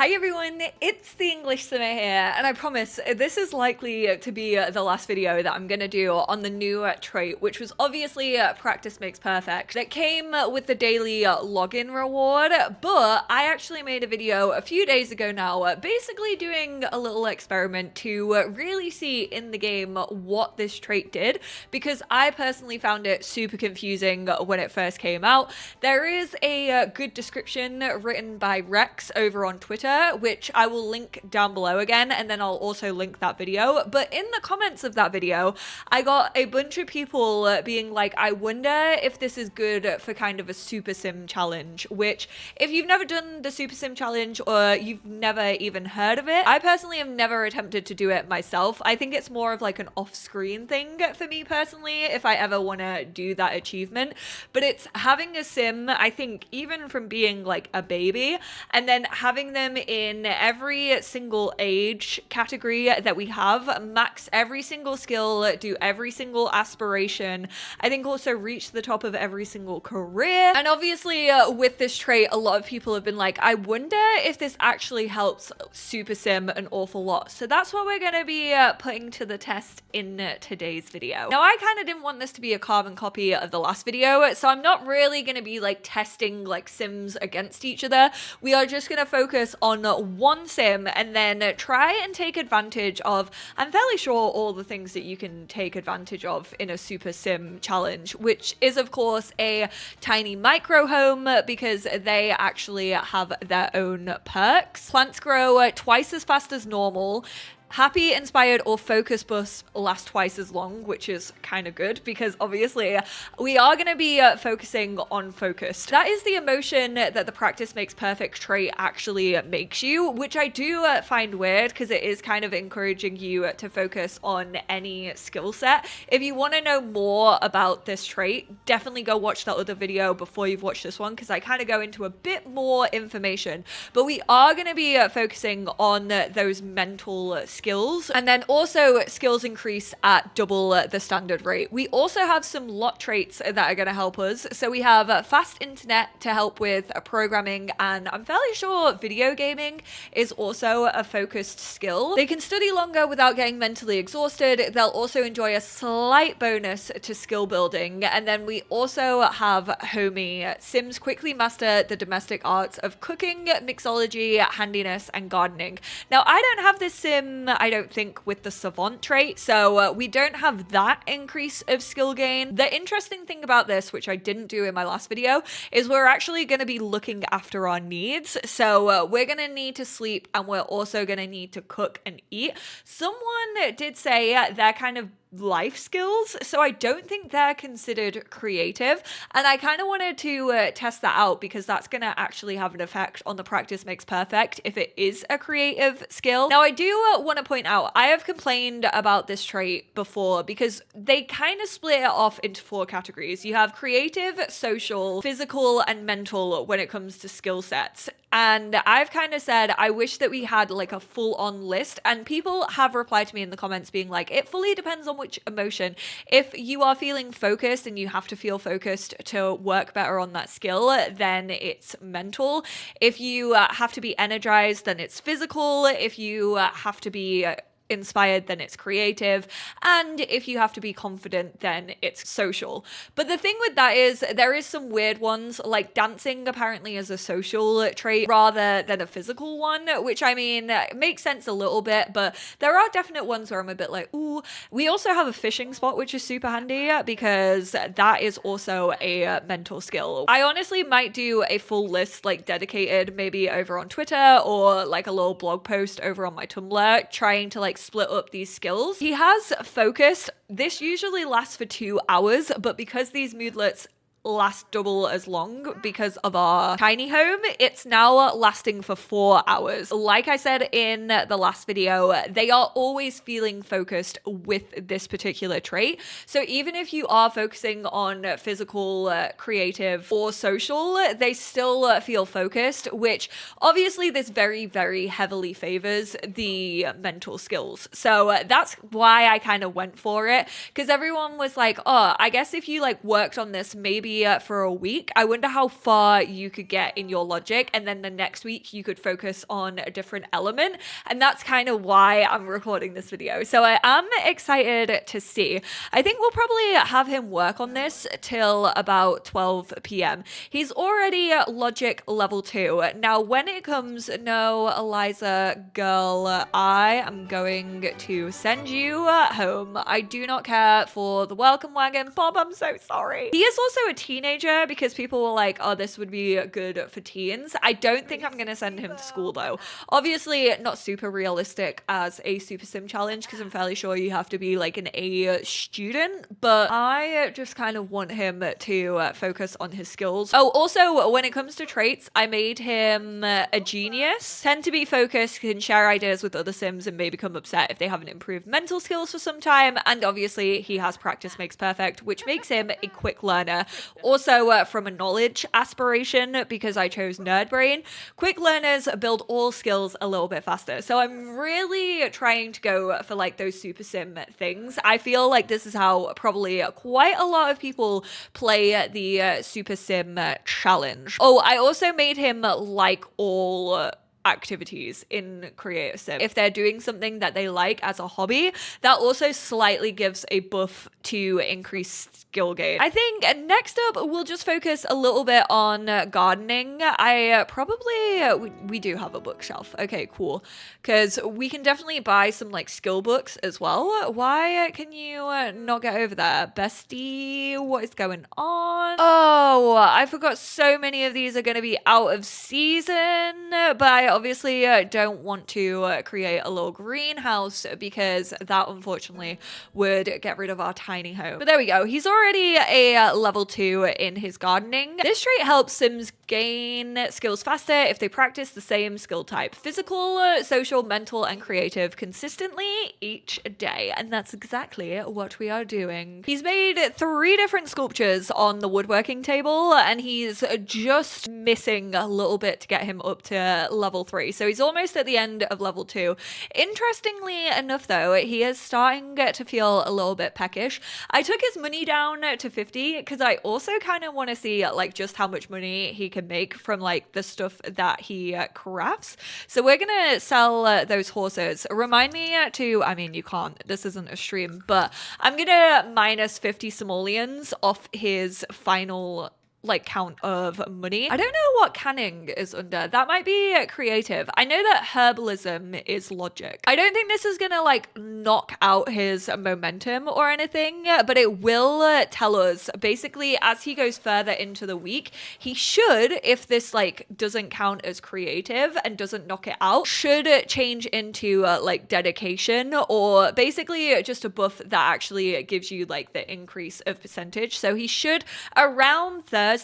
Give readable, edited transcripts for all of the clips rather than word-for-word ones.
Hi everyone, it's the EnglishSimmer here, and I promise this is likely to be the last video that I'm gonna do on the new trait, which was obviously practice makes perfect. That came with the daily login reward, but I actually made a video a few days ago now, basically doing a little experiment to really see in the game what this trait did, because I personally found it super confusing when it first came out. There is a good description written by Rex over on Twitter, which I will link down below again, and then I'll also link that video. But in the comments of that video, I got a bunch of people being like, I wonder if this is good for kind of a super sim challenge, which if you've never done the super sim challenge or you've never even heard of it, I personally have never attempted to do it myself. I think it's more of like an off-screen thing for me personally, if I ever want to do that achievement. But it's having a sim, I think, even from being like a baby, and then having them in every single age category that we have, max every single skill, do every single aspiration, I think also reach the top of every single career. And obviously with this trait, a lot of people have been like, I wonder if this actually helps super sim an awful lot. So that's what we're going to be putting to the test in today's video. Now, I kind of didn't want this to be a carbon copy of the last video, so I'm not really going to be like testing like sims against each other. We are just going to focus on one sim and then try and take advantage of, I'm fairly sure, all the things that you can take advantage of in a super sim challenge, which is of course a tiny micro home, because they actually have their own perks. Plants grow twice as fast as normal. Happy, inspired, or focus bus last twice as long, which is kind of good because obviously we are going to be focusing on focused. That is the emotion that the practice makes perfect trait actually makes you, which I do find weird because it is kind of encouraging you to focus on any skill set. If you want to know more about this trait, definitely go watch that other video before you've watched this one, because I kind of go into a bit more information. But we are going to be focusing on those mental skills, and then also skills increase at double the standard rate. We also have some lot traits that are going to help us. So we have fast internet to help with programming, and I'm fairly sure video gaming is also a focused skill. They can study longer without getting mentally exhausted. They'll also enjoy a slight bonus to skill building. And then we also have homey. Sims quickly master the domestic arts of cooking, mixology, handiness, and gardening. Now, I don't have this sim, I don't think, with the savant trait, so we don't have that increase of skill gain. The interesting thing about this, which I didn't do in my last video, is we're actually going to be looking after our needs. So we're going to need to sleep, and we're also going to need to cook and eat. Someone did say they're kind of life skills, so I don't think they're considered creative, and I kind of wanted to test that out, because that's going to actually have an effect on the practice makes perfect if it is a creative skill. Now, I do want to point out, I have complained about this trait before because they kind of split it off into 4 categories. You have creative, social, physical, and mental when it comes to skill sets. And I've kind of said, I wish that we had like a full-on list, and people have replied to me in the comments being like, it fully depends on which emotion. If you are feeling focused and you have to feel focused to work better on that skill, then it's mental. If you have to be energized, then it's physical. If you have to be inspired, then it's creative, and if you have to be confident, then it's social. But the thing with that is there is some weird ones, like dancing apparently is a social trait rather than a physical one, which I mean makes sense a little bit, but there are definite ones where I'm a bit like, ooh. We also have a fishing spot, which is super handy because that is also a mental skill. I honestly might do a full list like dedicated, maybe over on Twitter, or like a little blog post over on my Tumblr, trying to like split up these skills. He has focused. This usually lasts for 2 hours, but because these moodlets last double as long because of our tiny home, it's now lasting for 4 hours. Like I said in the last video, they are always feeling focused with this particular trait. So even if you are focusing on physical, creative, or social, they still feel focused, which obviously this very, very heavily favors the mental skills. So that's why I kind of went for it, because everyone was like, oh, I guess if you like worked on this, maybe be for a week. I wonder how far you could get in your logic, and then the next week you could focus on a different element. And that's kind of why I'm recording this video. So I am excited to see. I think we'll probably have him work on this till about 12 p.m. He's already logic level 2. Now, when it comes, no, Eliza, girl, I am going to send you home. I do not care for the welcome wagon. Bob, I'm so sorry. He is also a teenager because people were like, oh, this would be good for teens. I don't think I'm going to send him to school though. Obviously not super realistic as a super sim challenge because I'm fairly sure you have to be like an A student, but I just kind of want him to focus on his skills. Oh, also when it comes to traits, I made him a genius, tend to be focused, can share ideas with other sims and may become upset if they haven't improved mental skills for some time. And obviously he has practice makes perfect, which makes him a quick learner. Also from a knowledge aspiration, because I chose nerd brain, quick learners build all skills a little bit faster. So I'm really trying to go for like those super sim things. I feel like this is how probably quite a lot of people play the super sim challenge. Oh, I also made him like all activities in creative sim. If they're doing something that they like as a hobby, that also slightly gives a buff to increase skill gain. I think next up we'll just focus a little bit on gardening. I probably we do have a bookshelf. Okay, cool, because we can definitely buy some like skill books as well. Why can you not get over there, bestie? What is going on? Oh, I forgot so many of these are going to be out of season, but I obviously don't want to create a little greenhouse because that unfortunately would get rid of our tiny home. But there we go. He's already a level 2 in his gardening. This trait helps sims gain skills faster if they practice the same skill type: physical, social, mental, and creative consistently each day. And that's exactly what we are doing. He's made 3 different sculptures on the woodworking table, and he's just missing a little bit to get him up to level 3. So he's almost at the end of level 2. Interestingly enough though, he is starting to feel a little bit peckish. I took his money down to 50 because I also kind of want to see like just how much money he can make from like the stuff that he crafts. So we're gonna sell those horses. Remind me to, I mean, you can't, this isn't a stream, but I'm gonna minus 50 simoleons off his final like count of money. I don't know what canning is under. That might be creative. I know that herbalism is logic. I don't think this is gonna like knock out his momentum or anything, but it will tell us basically as he goes further into the week, he should, if this like doesn't count as creative and doesn't knock it out, should change into like dedication, or basically just a buff that actually gives you like the increase of percentage. So he should around Thursday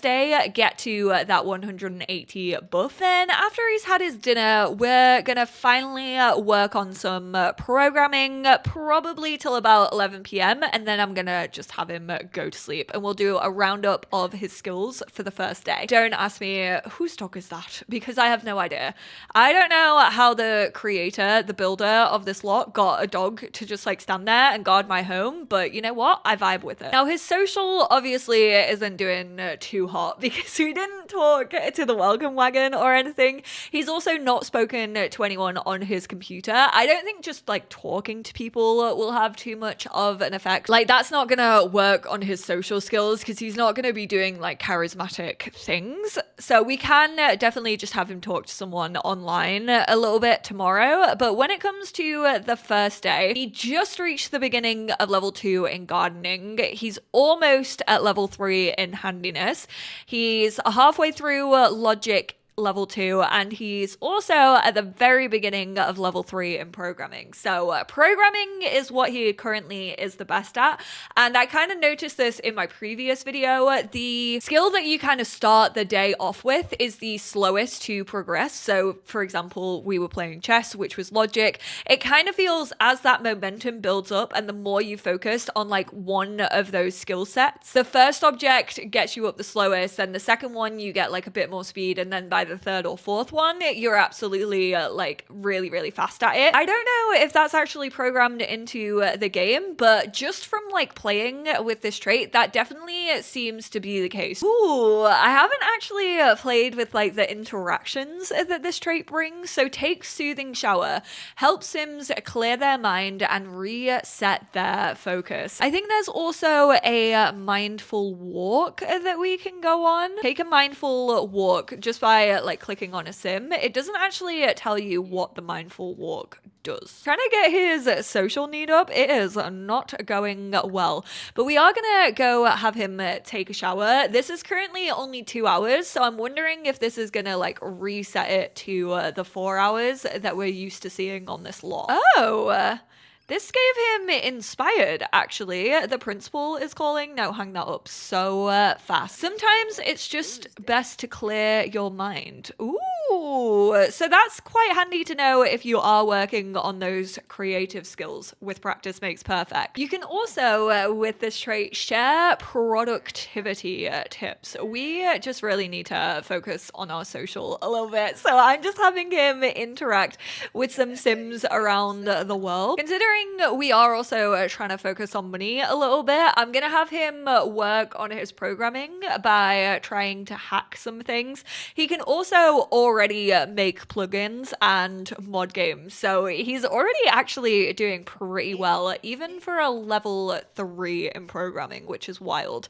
get to that 180 buff. Then after he's had his dinner, we're gonna finally work on some programming, probably till about 11 p.m. and then I'm gonna just have him go to sleep and we'll do a roundup of his skills for the first day. Don't ask me whose dog is that, because I have no idea. I don't know how the creator, the builder of this lot, got a dog to just like stand there and guard my home, but you know what, I vibe with it. Now his social obviously isn't doing too hot because we didn't talk to the welcome wagon or anything. He's also not spoken to anyone on his computer. I don't think just like talking to people will have too much of an effect. Like that's not gonna work on his social skills because he's not gonna be doing like charismatic things. So we can definitely just have him talk to someone online a little bit tomorrow. But when it comes to the first day, he just reached the beginning of level 2 in gardening. He's almost at level 3 in handiness. He's halfway through logic level 2, and he's also at the very beginning of level 3 in programming. So programming is what he currently is the best at, and I kind of noticed this in my previous video. The skill that you kind of start the day off with is the slowest to progress. So for example, we were playing chess, which was logic. It kind of feels as that momentum builds up and the more you focus on like one of those skill sets, the first object gets you up the slowest, and the second one you get like a bit more speed, and then by the the third or fourth one, you're absolutely like really fast at it. I don't know if that's actually programmed into the game, but just from like playing with this trait, that definitely seems to be the case. Ooh, I haven't actually played with like the interactions that this trait brings. So take soothing shower, help Sims clear their mind and reset their focus. I think there's also a mindful walk that we can go on. Take a mindful walk just by like clicking on a sim. It doesn't actually tell you what the mindful walk does. Trying to get his social need up, it is not going well, but we are gonna go have him take a shower. This is currently only 2 hours, so I'm wondering if this is gonna like reset it to the 4 hours that we're used to seeing on this lot. Oh, this gave him inspired, actually. The principal is calling. Now hang that up so fast. Sometimes it's just best to clear your mind. Ooh, so that's quite handy to know if you are working on those creative skills. With practice makes perfect. You can also, with this trait, share productivity tips. We just really need to focus on our social a little bit. So I'm just having him interact with some Sims around the world. Considering we are also trying to focus on money a little bit, I'm gonna have him work on his programming by trying to hack some things. He can also already make plugins and mod games, so he's already actually doing pretty well, even for a level 3 in programming, which is wild.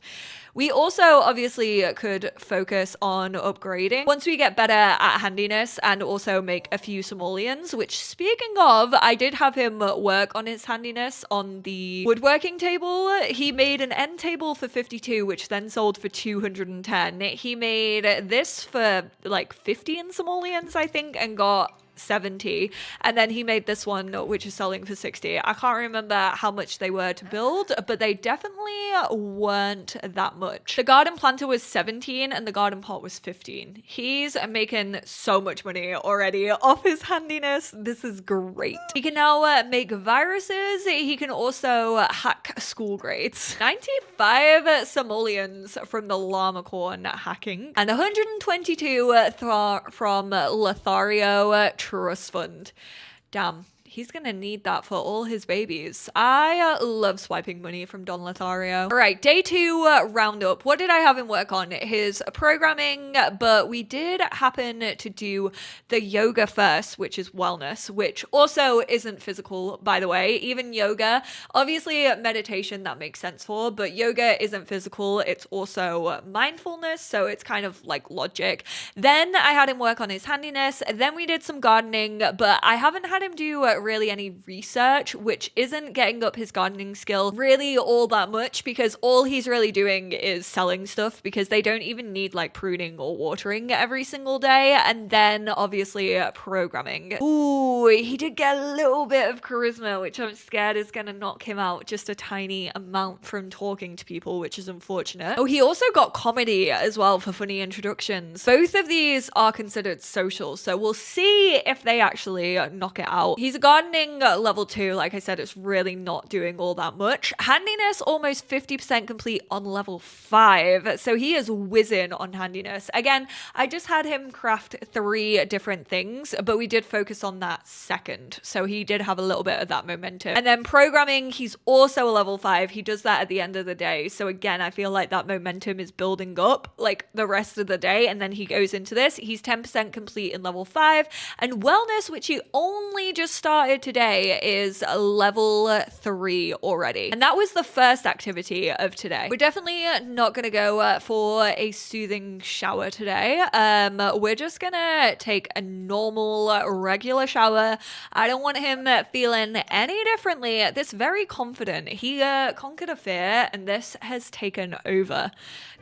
We also obviously could focus on upgrading once we get better at handiness and also make a few simoleons, which, speaking of, I did have him work on his handiness on the woodworking table. He made an end table for 52, which then sold for 210. He made this for like 15 simoleons, I think, and got 70, and then he made this one which is selling for 60. I can't remember how much they were to build, but they definitely weren't that much. The garden planter was 17 and the garden pot was 15. He's making so much money already off his handiness. This is great. He can now make viruses. He can also hack school grades. 95 simoleons from the llama corn hacking and 122 from Lothario Trust Fund. Damn, he's gonna need that for all his babies. I love swiping money from Don Lothario. All right, day 2 roundup. What did I have him work on? His programming, but we did happen to do the yoga first, which is wellness, which also isn't physical, by the way. Even yoga, obviously meditation, that makes sense for, but yoga isn't physical. It's also mindfulness, so it's kind of like logic. Then I had him work on his handiness. Then we did some gardening, but I haven't had him do really any research, which isn't getting up his gardening skill really all that much, because all he's really doing is selling stuff, because they don't even need like pruning or watering every single day. And then obviously programming. Ooh, he did get a little bit of charisma, which I'm scared is gonna knock him out just a tiny amount from talking to people, which is unfortunate. Oh, he also got comedy as well for funny introductions. Both of these are considered social, so we'll see if they actually knock it out. He's a gardening level 2, like I said, it's really not doing all that much. Handiness almost 50% complete on level 5, so he is whizzing on handiness. Again, I just had him craft 3 different things, but we did focus on that second, so he did have a little bit of that momentum. And then programming, he's also a level 5. He does that at the end of the day, so again, I feel like that momentum is building up like the rest of the day, and then he goes into this. He's 10% complete in level 5, and wellness, which he only just started today, is level 3 already. And that was the first activity of today. We're definitely not going to go for a soothing shower today. We're just going to take a normal, regular shower. I don't want him feeling any differently. This very confident. He conquered a fear, and this has taken over.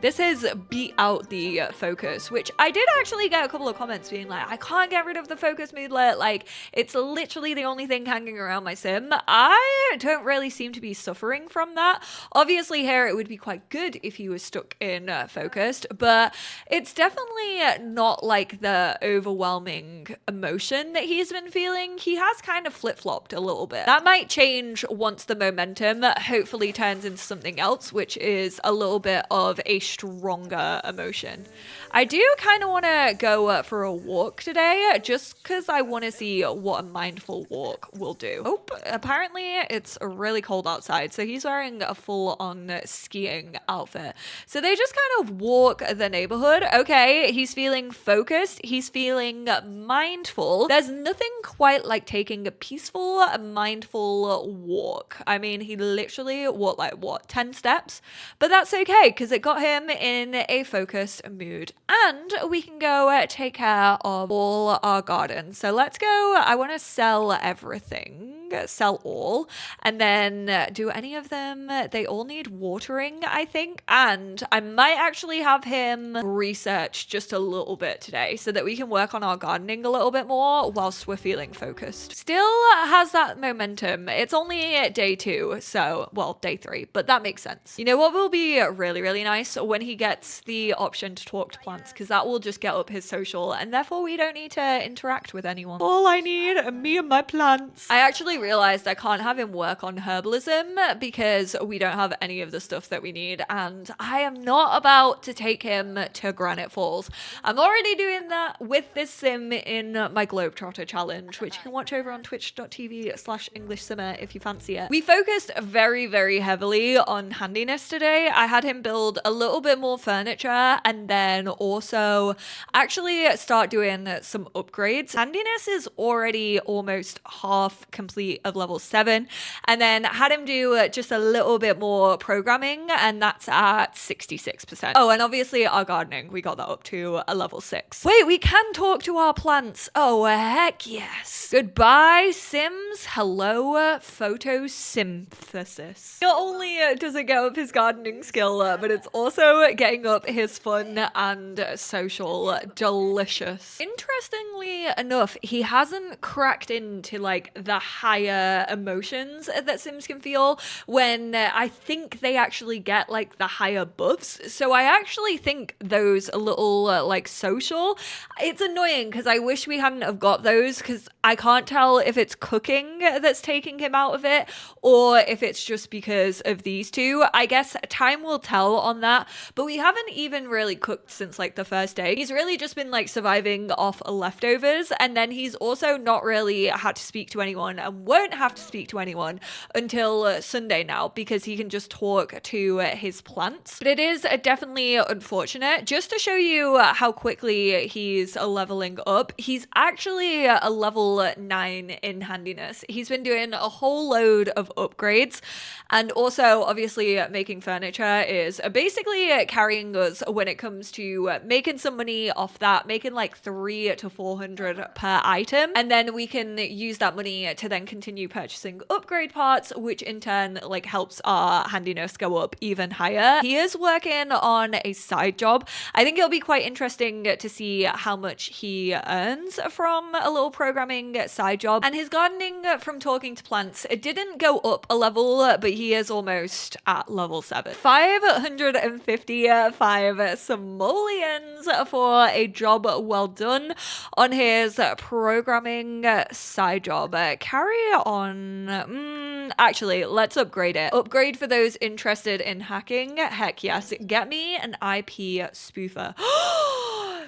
This has beat out the focus, which I did actually get a couple of comments being like, I can't get rid of the focus moodlet. Like, it's literally the only thing hanging around my sim. I don't really seem to be suffering from that. Obviously here it would be quite good if he was stuck in focused, but it's definitely not like the overwhelming emotion that he's been feeling. He has kind of flip-flopped a little bit. That might change once the momentum hopefully turns into something else, which is a little bit of a stronger emotion. I do kind of want to go for a walk today, just because I want to see what a mindful walk will do. Oh, apparently it's really cold outside, so he's wearing a full-on skiing outfit. So they just kind of walk the neighborhood. Okay, he's feeling focused. He's feeling mindful. There's nothing quite like taking a peaceful, mindful walk. I mean, he literally walked like, what, 10 steps? But that's okay, because it got him in a focused mood. And we can go take care of all our gardens. So let's go. I want to sell everything, sell all, and then do any of them. They all need watering, I think. And I might actually have him research just a little bit today so that we can work on our gardening a little bit more whilst we're feeling focused. Still has that momentum. It's only day 2, so, well, day 3, but that makes sense. You know what will be really, really nice? When he gets the option to talk to plants, because that will just get up his social, and therefore we don't need to interact with anyone. All I need are me and my plants. I actually realized I can't have him work on herbalism because we don't have any of the stuff that we need, and I am not about to take him to Granite Falls. I'm already doing that with this sim in my Globetrotter challenge, which you can watch over on twitch.tv/EnglishSimmer if you fancy it. We focused very, very heavily on handiness today. I had him build a little bit more furniture and then also actually start doing some upgrades. Handiness is already almost half complete of level 7, and then had him do just a little bit more programming, and that's at 66%. Oh, and obviously our gardening, we got that up to a level 6. Wait, we can talk to our plants. Oh, heck yes. Goodbye, Sims. Hello, photosynthesis. Not only does it get up his gardening skill, but it's also getting up his fun and social. Delicious. Interestingly enough, he hasn't cracked into like the higher emotions that Sims can feel when I think they actually get like the higher buffs. So I actually think those a little like social. It's annoying because I wish we hadn't have got those, because I can't tell if it's cooking that's taking him out of it or if it's just because of these two. I guess time will tell on that, but we haven't even really cooked since like the first day. He's really just been like surviving off leftovers, and then he's also not really had to speak to anyone and won't have to speak to anyone until Sunday now, because he can just talk to his plants. But it is definitely unfortunate. Just to show you how quickly he's leveling up, he's actually a level 9 in handiness. He's been doing a whole load of upgrades, and also obviously making furniture is basically carrying us when it comes to making some money off that, making like 300 to 400 per item, and then we can use that money to then continue purchasing upgrade parts, which in turn like helps our handiness go up even higher. He is working on a side job. I think it'll be quite interesting to see how much he earns from a little programming side job. And his gardening from talking to plants, it didn't go up a level, but he is almost at level 7. 555 simoleons for a job well done on his programming side job. Carry on. Actually, let's upgrade it. Upgrade for those interested in hacking. Heck yes. Get me an IP spoofer.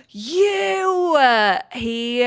He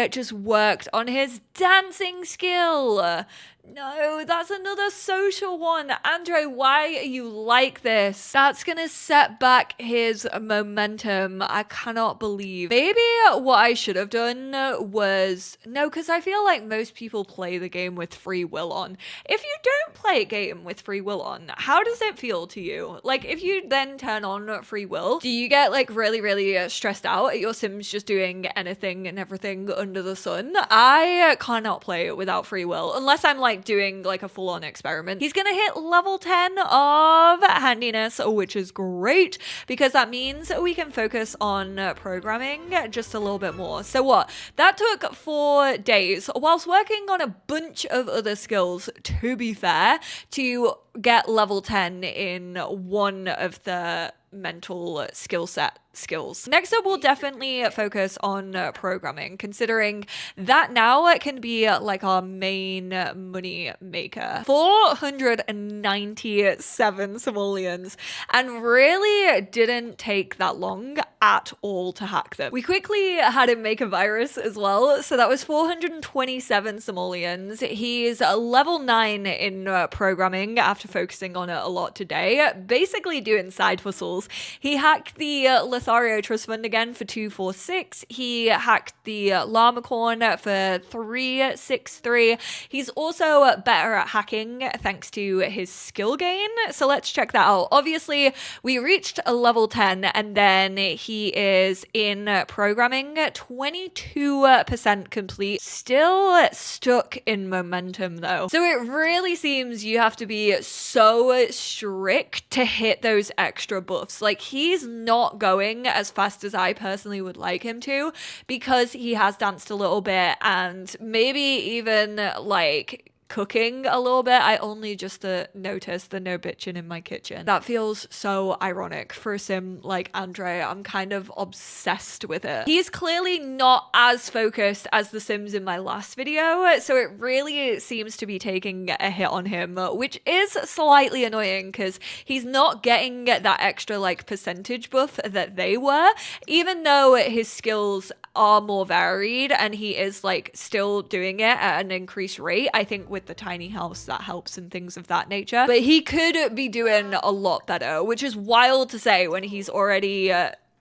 just worked on his dancing skill. No, that's another social one. Andre, why are you like this? That's gonna set back his momentum. I cannot believe. Maybe what I should have done was... No, because I feel like most people play the game with free will on. If you don't play a game with free will on, how does it feel to you? Like, if you then turn on free will, do you get like really, really stressed out at your Sims just doing anything and everything under the sun? I cannot play it without free will, unless I'm like like doing like a full-on experiment. He's gonna hit level 10 of handiness, which is great because that means we can focus on programming just a little bit more. So what? That took 4 days whilst working on a bunch of other skills, to be fair, to get level 10 in one of the mental skill set skills. Next up, we'll definitely focus on programming, considering that now it can be like our main money maker. 497 simoleons, and really didn't take that long at all to hack them. We quickly had him make a virus as well, so that was 427 simoleons. He's level 9 in programming after focusing on it a lot today, basically doing side hustles. He hacked the Lothario Trust Fund again for 246. He hacked the Llamacorn for 363. He's also better at hacking thanks to his skill gain. So let's check that out. Obviously, we reached a level 10 and then he is in programming 22% complete. Still stuck in momentum though. So it really seems you have to be so strict to hit those extra buffs. Like he's not going as fast as I personally would like him to because he has danced a little bit and maybe even like cooking a little bit. I only just noticed the no bitching in my kitchen. That feels so ironic for a sim like Andre. I'm kind of obsessed with it. He's clearly not as focused as the sims in my last video, so it really seems to be taking a hit on him, which is slightly annoying because he's not getting that extra like percentage buff that they were, even though his skills are more varied and he is like still doing it at an increased rate. I think with the tiny house that helps and things of that nature, but he could be doing a lot better, which is wild to say when he's already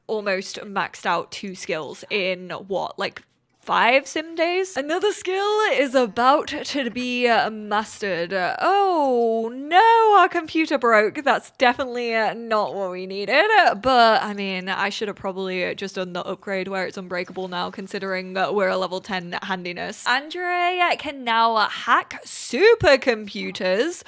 almost maxed out 2 skills in what, like 5 sim days? Another skill is about to be mastered. Oh no, our computer broke. That's definitely not what we needed. But I mean, I should have probably just done the upgrade where it's unbreakable now, considering we're a level 10 handiness. Andre can now hack supercomputers.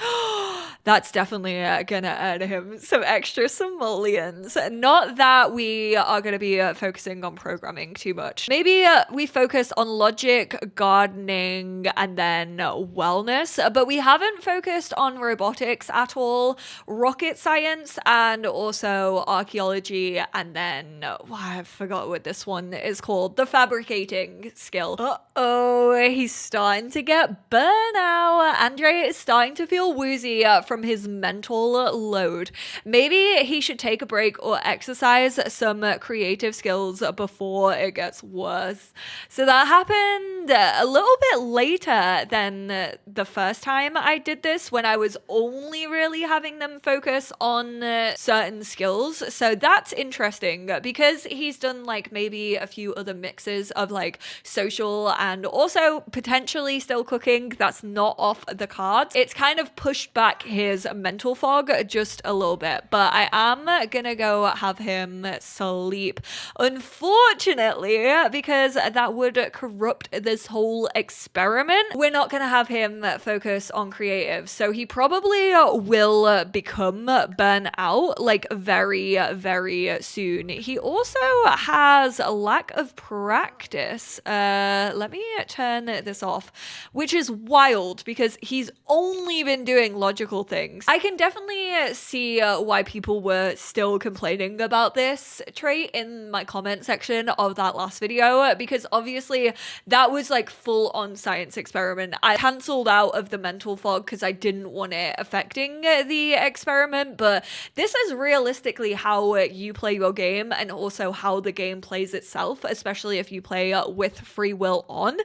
That's definitely gonna earn him some extra simoleons. Not that we are gonna be focusing on programming too much. Maybe we focus on logic, gardening, and then wellness, but we haven't focused on robotics at all, rocket science, and also archaeology, and then I forgot what this one is called, the fabricating skill. Uh-oh, he's starting to get burnout. Andre is starting to feel woozy from his mental load. Maybe he should take a break or exercise some creative skills before it gets worse. So that happened a little bit later than the first time I did this, when I was only really having them focus on certain skills. So that's interesting because he's done like maybe a few other mixes of like social and also potentially still cooking. That's not off the cards. It's kind of pushed back his mental fog just a little bit, but I am gonna go have him sleep, unfortunately, because that would corrupt this whole experiment. We're not gonna have him focus on creative, so he probably will become burnt out like very, very soon. He also has a lack of practice. Let me turn this off, which is wild because he's only been doing logical things. I can definitely see why people were still complaining about this trait in my comment section of that last video, because obviously that was like full on science experiment. I cancelled out of the mental fog because I didn't want it affecting the experiment, but this is realistically how you play your game and also how the game plays itself, especially if you play with free will on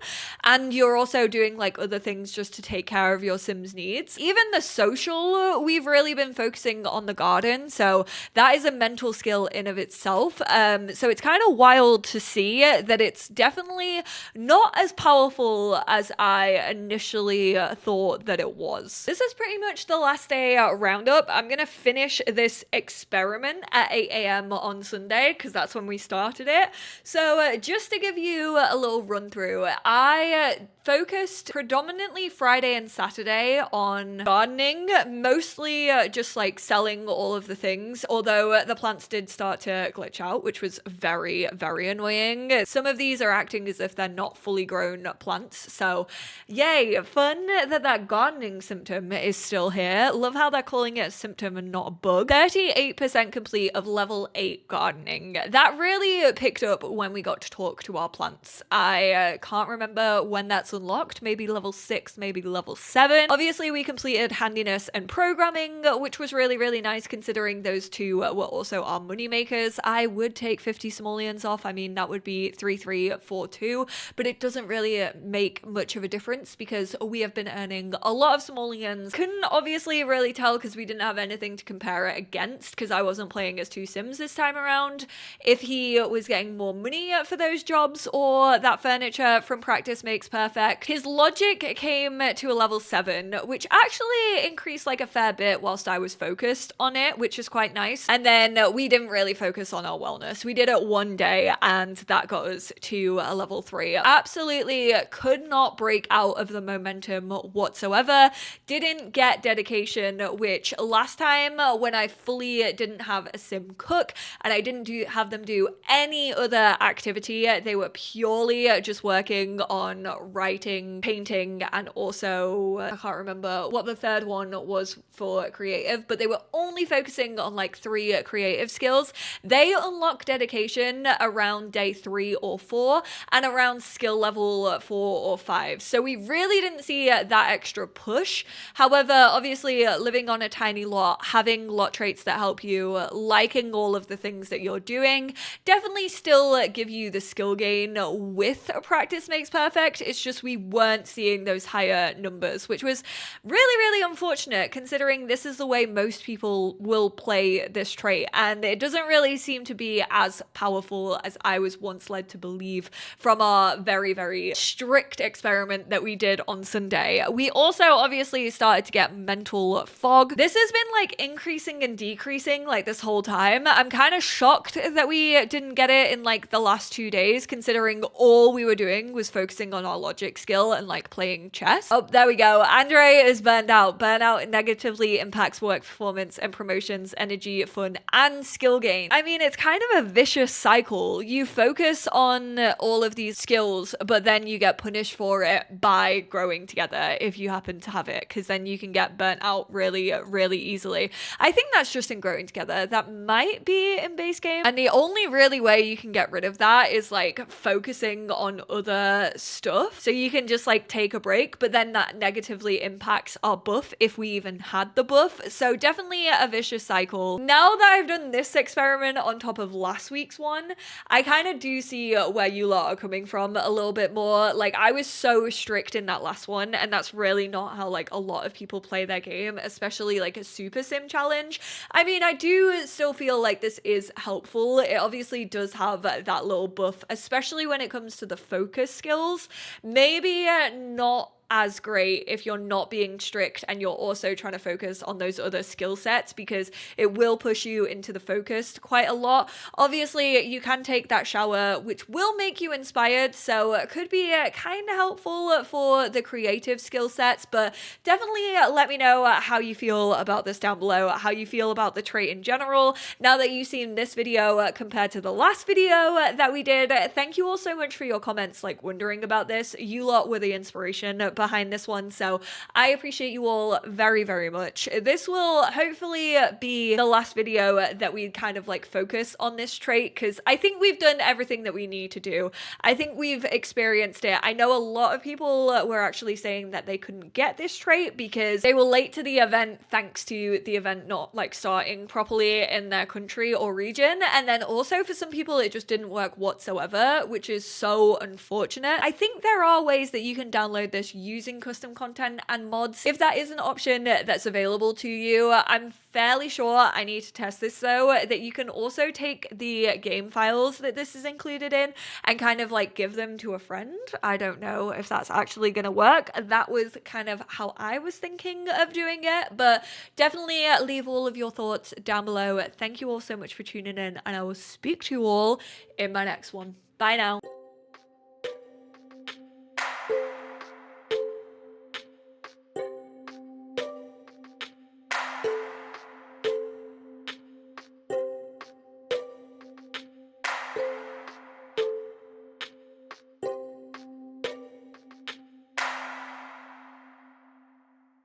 and you're also doing like other things just to take care of your Sims needs. Even the social, we've really been focusing on the garden, so that is a mental skill in of itself. So it's kind of wild to see that it's definitely definitely not as powerful as I initially thought that it was. This is pretty much the last day roundup. I'm gonna finish this experiment at 8 a.m. on Sunday because that's when we started it. So just to give you a little run through, I focused predominantly Friday and Saturday on gardening, mostly just like selling all of the things, although the plants did start to glitch out, which was very, very annoying. Some of these are acting as if they're not fully grown plants, so yay, fun that gardening symptom is still here. Love how they're calling it a symptom and not a bug. 38% complete of level 8 gardening. That really picked up when we got to talk to our plants. I can't remember when that's unlocked, maybe level 6, maybe level 7. Obviously we completed handiness and programming, which was really, really nice considering those two were also our money makers. I would take 50 simoleons off. I mean, that would be 3342, but it doesn't really make much of a difference because we have been earning a lot of simoleons. Couldn't obviously really tell because we didn't have anything to compare it against because I wasn't playing as two Sims this time around, if he was getting more money for those jobs or that furniture from Practice Makes Perfect. His logic came to a level 7, which actually increased like a fair bit whilst I was focused on it, which is quite nice. And then we didn't really focus on our wellness. We did it one day and that got us to a level 3. Absolutely could not break out of the momentum whatsoever. Didn't get dedication, which last time when I fully didn't have a sim cook and I didn't have them do any other activity, they were purely just working on writing, painting, and also I can't remember what the third one was for creative, but they were only focusing on like 3 creative skills. They unlock dedication around day 3 or 4 and around skill level 4 or 5. So we really didn't see that extra push. However, obviously living on a tiny lot, having lot traits that help you, liking all of the things that you're doing, definitely still give you the skill gain with Practice Makes Perfect. It's just we weren't seeing those higher numbers, which was really, really unfortunate considering this is the way most people will play this trait, and it doesn't really seem to be as powerful as I was once led to believe from our very, very strict experiment that we did on Sunday. We also obviously started to get mental fog. This has been like increasing and decreasing like this whole time. I'm kind of shocked that we didn't get it in like the last 2 days considering all we were doing was focusing on our logic skill and like playing chess. Oh, there we go. Andre is burned out. Burnout negatively impacts work performance and promotions, energy, fun, and skill gain. I mean, it's kind of a vicious cycle. You focus on all of these skills, but then you get punished for it by growing together if you happen to have it, because then you can get burnt out really, really easily. I think that's just in growing together. That might be in base game. And the only really way you can get rid of that is like focusing on other stuff. So you can just like take a break, but then that negatively impacts our buff if we even had the buff. So definitely a vicious cycle. Now that I've done this experiment on top of last week's one, I kind of do see where you lot are coming from a little bit more. Like I was so strict in that last one, and that's really not how like a lot of people play their game, especially like a super sim challenge. I mean, I do still feel like this is helpful. It obviously does have that little buff, especially when it comes to the focus skills. Maybe not as great if you're not being strict and you're also trying to focus on those other skill sets, because it will push you into the focused quite a lot. Obviously you can take that shower, which will make you inspired, so it could be kind of helpful for the creative skill sets. But definitely let me know how you feel about this down below, how you feel about the trait in general now that you've seen this video compared to the last video that we did. Thank you all so much for your comments, like wondering about this. You lot were the inspiration behind this one, so I appreciate you all very, very much. This will hopefully be the last video that we kind of like focus on this trait, because I think we've done everything that we need to do. I think we've experienced it. I know a lot of people were actually saying that they couldn't get this trait because they were late to the event thanks to the event not like starting properly in their country or region, and then also for some people it just didn't work whatsoever, which is so unfortunate. I think there are ways that you can download this using custom content and mods. If that is an option that's available to you, I'm fairly sure, I need to test this though, that you can also take the game files that this is included in and kind of like give them to a friend. I don't know if that's actually gonna work. That was kind of how I was thinking of doing it, but definitely leave all of your thoughts down below. Thank you all so much for tuning in, and I will speak to you all in my next one. Bye now.